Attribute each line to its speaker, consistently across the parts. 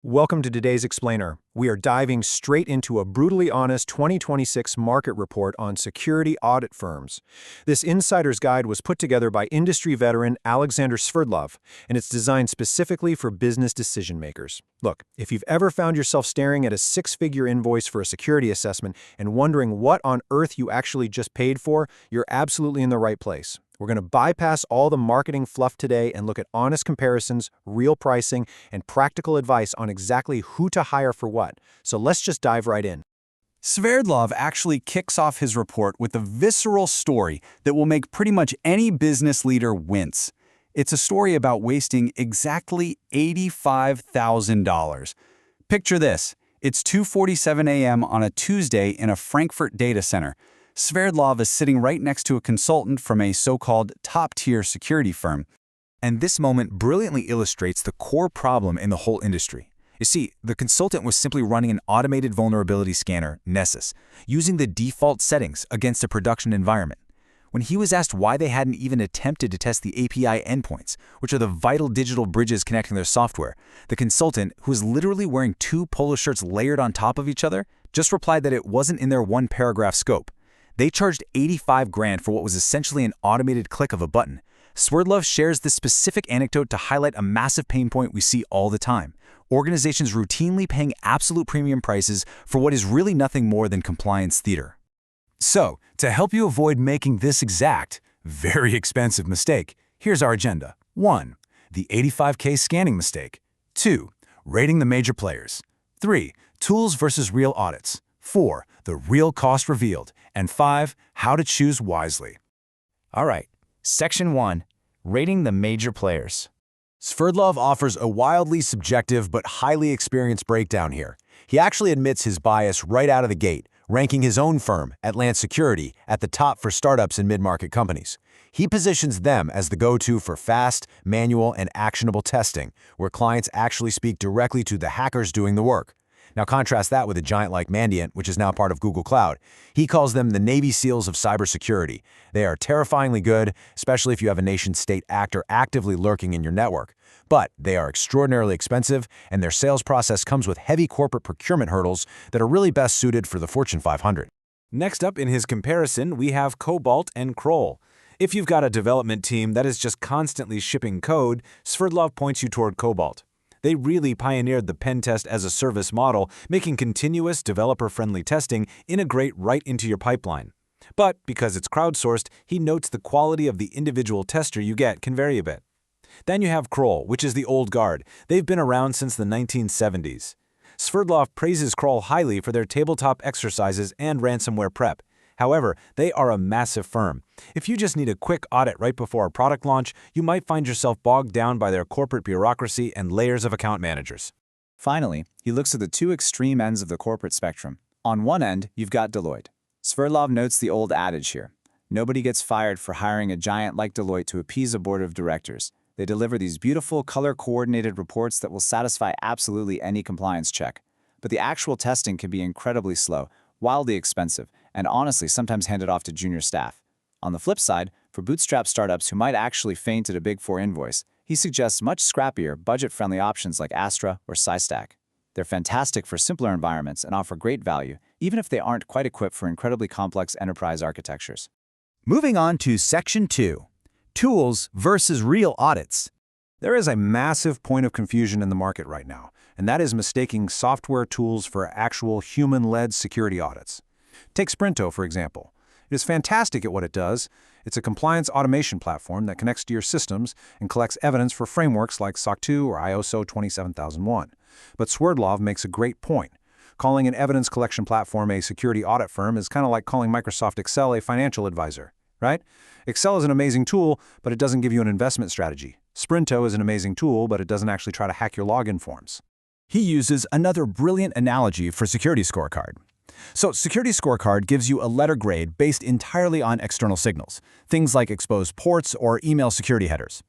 Speaker 1: Welcome to today's Explainer. We are diving straight into a brutally honest 2026 market report on security audit firms. This insider's guide was put together by industry veteran Alexander Sverdlov, and it's designed specifically for business decision makers. Look, if you've ever found yourself staring at a six-figure invoice for a security assessment and wondering what on earth you actually just paid for, you're absolutely in the right place. We're going to bypass all the marketing fluff today and look at honest comparisons, real pricing, and practical advice on exactly who to hire for what. So let's just dive right in.
Speaker 2: Sverdlov actually kicks off his report with a visceral story that will make pretty much any business leader wince. It's a story about wasting exactly $85,000. Picture this. It's 2:47 a.m. on a Tuesday in a Frankfurt data center. Sverdlov is sitting right next to a consultant from a so-called top-tier security firm.
Speaker 3: And this moment brilliantly illustrates the core problem in the whole industry. You see, the consultant was simply running an automated vulnerability scanner, Nessus, using the default settings against a production environment. When he was asked why they hadn't even attempted to test the API endpoints, which are the vital digital bridges connecting their software, the consultant, who was literally wearing two polo shirts layered on top of each other, just replied that it wasn't in their one-paragraph scope. They charged $85,000 for what was essentially an automated click of a button. Sverdlov shares this specific anecdote to highlight a massive pain point we see all the time. Organizations routinely paying absolute premium prices for what is really nothing more than compliance theater.
Speaker 2: So, to help you avoid making this exact, very expensive mistake, here's our agenda. 1. The $85K scanning mistake. 2. Rating the major players. 3. Tools versus real audits. 4. The real cost revealed. And 5. How to choose wisely.
Speaker 4: All right, Section 1. Rating the major players.
Speaker 5: Sverdlov offers a wildly subjective but highly experienced breakdown here. He actually admits his bias right out of the gate, ranking his own firm, Atlant Security, at the top for startups and mid-market companies. He positions them as the go-to for fast, manual, and actionable testing, where clients actually speak directly to the hackers doing the work. Now contrast that with a giant like Mandiant, which is now part of Google Cloud. He calls them the Navy SEALs of cybersecurity. They are terrifyingly good, especially if you have a nation-state actor actively lurking in your network. But they are extraordinarily expensive, and their sales process comes with heavy corporate procurement hurdles that are really best suited for the Fortune 500.
Speaker 6: Next up in his comparison, we have Cobalt and Kroll. If you've got a development team that is just constantly shipping code, Sverdlov points you toward Cobalt. They really pioneered the pen test as a service model, making continuous developer-friendly testing integrate right into your pipeline. But because it's crowdsourced, he notes the quality of the individual tester you get can vary a bit. Then you have Kroll, which is the old guard. They've been around since the 1970s. Sverdlov praises Kroll highly for their tabletop exercises and ransomware prep. However, they are a massive firm. If you just need a quick audit right before a product launch, you might find yourself bogged down by their corporate bureaucracy and layers of account managers.
Speaker 7: Finally, he looks at the two extreme ends of the corporate spectrum. On one end, you've got Deloitte. Sverdlov notes the old adage here. Nobody gets fired for hiring a giant like Deloitte to appease a board of directors. They deliver these beautiful, color-coordinated reports that will satisfy absolutely any compliance check. But the actual testing can be incredibly slow, wildly expensive, and honestly sometimes handed off to junior staff. On the flip side, for bootstrap startups who might actually faint at a Big Four invoice, he suggests much scrappier, budget-friendly options like Astra or SciStack. They're fantastic for simpler environments and offer great value, even if they aren't quite equipped for incredibly complex enterprise architectures.
Speaker 3: Moving on to Section 2. Tools versus real audits.
Speaker 1: There is a massive point of confusion in the market right now, and that is mistaking software tools for actual human-led security audits. Take Sprinto, for example. It is fantastic at what it does. It's a compliance automation platform that connects to your systems and collects evidence for frameworks like SOC 2 or ISO 27001. But Sverdlov makes a great point. Calling an evidence collection platform a security audit firm is kind of like calling Microsoft Excel a financial advisor, right? Excel is an amazing tool, but it doesn't give you an investment strategy. Sprinto is an amazing tool, but it doesn't actually try to hack your login forms.
Speaker 2: He uses another brilliant analogy for Security Scorecard. So, Security Scorecard gives you a letter grade based entirely on external signals, things like exposed ports or email security headers.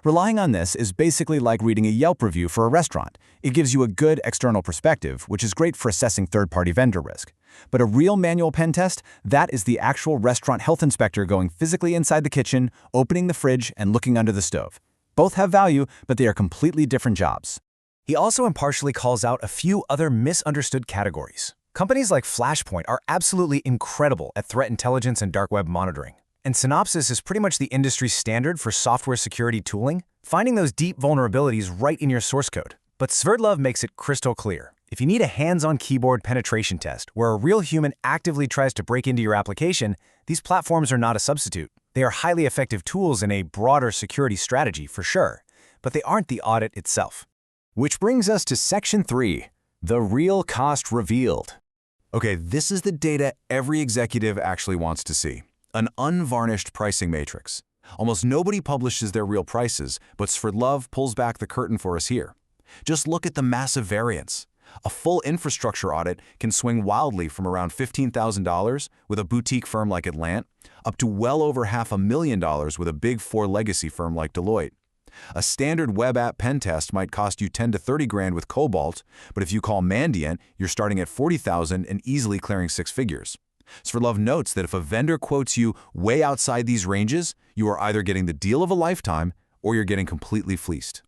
Speaker 2: Relying on this is basically like reading a Yelp review for a restaurant. It gives you a good external perspective, which is great for assessing third-party vendor risk. But a real manual pen test, that is the actual restaurant health inspector going physically inside the kitchen, opening the fridge, and looking under the stove. Both have value, but they are completely different jobs. He also impartially calls out a few other misunderstood categories. Companies like Flashpoint are absolutely incredible at threat intelligence and dark web monitoring. And Synopsys is pretty much the industry standard for software security tooling, finding those deep vulnerabilities right in your source code. But Sverdlov makes it crystal clear. If you need a hands-on keyboard penetration test where a real human actively tries to break into your application, these platforms are not a substitute. They are highly effective tools in a broader security strategy for sure, but they aren't the audit itself.
Speaker 5: Which brings us to Section 3, the real cost revealed. Okay, this is the data every executive actually wants to see. An unvarnished pricing matrix. Almost nobody publishes their real prices, but Sverdlov pulls back the curtain for us here. Just look at the massive variance. A full infrastructure audit can swing wildly from around $15,000 with a boutique firm like Atlant up to well over $500,000 with a Big Four legacy firm like Deloitte. A standard web app pen test might cost you 10 to 30 grand with Cobalt, but if you call Mandiant, you're starting at 40,000 and easily clearing six figures. Sverdlov notes that if a vendor quotes you way outside these ranges, you are either getting the deal of a lifetime or you're getting completely fleeced.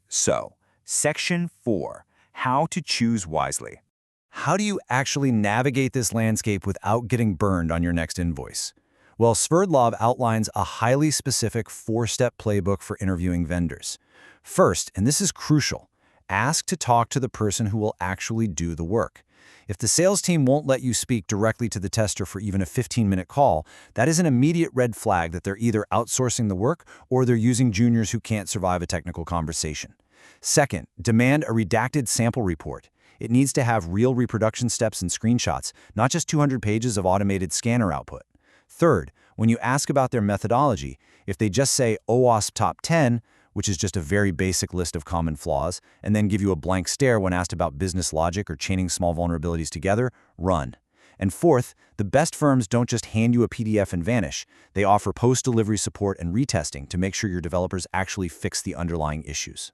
Speaker 3: So, Section 4. How to choose wisely.
Speaker 2: How do you actually navigate this landscape without getting burned on your next invoice? Well, Sverdlov outlines a highly specific 4-step playbook for interviewing vendors. First, and this is crucial, ask to talk to the person who will actually do the work. If the sales team won't let you speak directly to the tester for even a 15-minute call, that is an immediate red flag that they're either outsourcing the work or they're using juniors who can't survive a technical conversation. Second, demand a redacted sample report. It needs to have real reproduction steps and screenshots, not just 200 pages of automated scanner output. Third, when you ask about their methodology, if they just say OWASP Top 10, which is just a very basic list of common flaws, and then give you a blank stare when asked about business logic or chaining small vulnerabilities together, run. And fourth, the best firms don't just hand you a PDF and vanish. They offer post-delivery support and retesting to make sure your developers actually fix the underlying issues.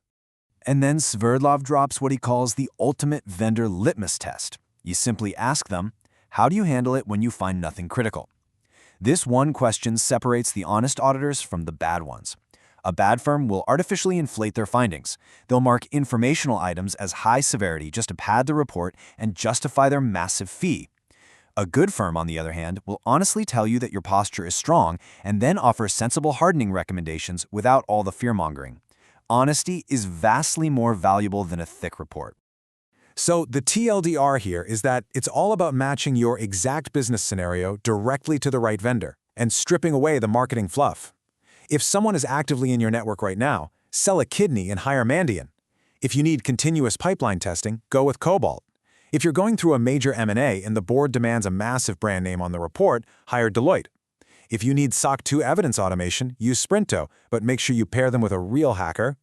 Speaker 2: And then Sverdlov drops what he calls the ultimate vendor litmus test. You simply ask them, how do you handle it when you find nothing critical? This one question separates the honest auditors from the bad ones. A bad firm will artificially inflate their findings. They'll mark informational items as high severity just to pad the report and justify their massive fee. A good firm, on the other hand, will honestly tell you that your posture is strong and then offer sensible hardening recommendations without all the fear-mongering. Honesty is vastly more valuable than a thick report.
Speaker 6: So the TLDR here is that it's all about matching your exact business scenario directly to the right vendor and stripping away the marketing fluff. If someone is actively in your network right now, sell a kidney and hire Mandiant. If you need continuous pipeline testing, go with Cobalt. If you're going through a major M&A and the board demands a massive brand name on the report, hire Deloitte. If you need SOC 2 evidence automation, use Sprinto, but make sure you pair them with a real hacker.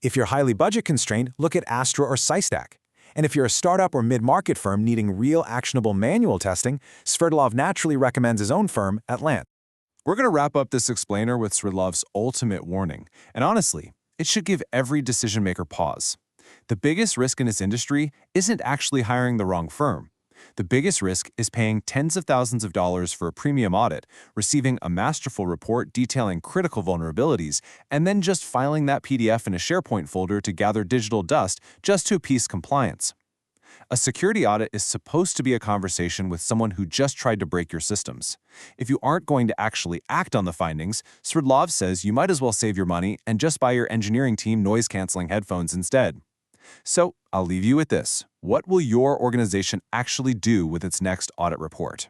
Speaker 6: If you're highly budget constrained, look at Astra or SciStack. And if you're a startup or mid-market firm needing real actionable manual testing, Sverdlov naturally recommends his own firm, Atlant.
Speaker 8: We're going to wrap up this explainer with Sverdlov's ultimate warning, and honestly, it should give every decision-maker pause. The biggest risk in this industry isn't actually hiring the wrong firm. The biggest risk is paying tens of thousands of dollars for a premium audit, receiving a masterful report detailing critical vulnerabilities, and then just filing that PDF in a SharePoint folder to gather digital dust just to appease compliance. A security audit is supposed to be a conversation with someone who just tried to break your systems. If you aren't going to actually act on the findings, Sverdlov says you might as well save your money and just buy your engineering team noise-canceling headphones instead. So, I'll leave you with this. What will your organization actually do with its next audit report?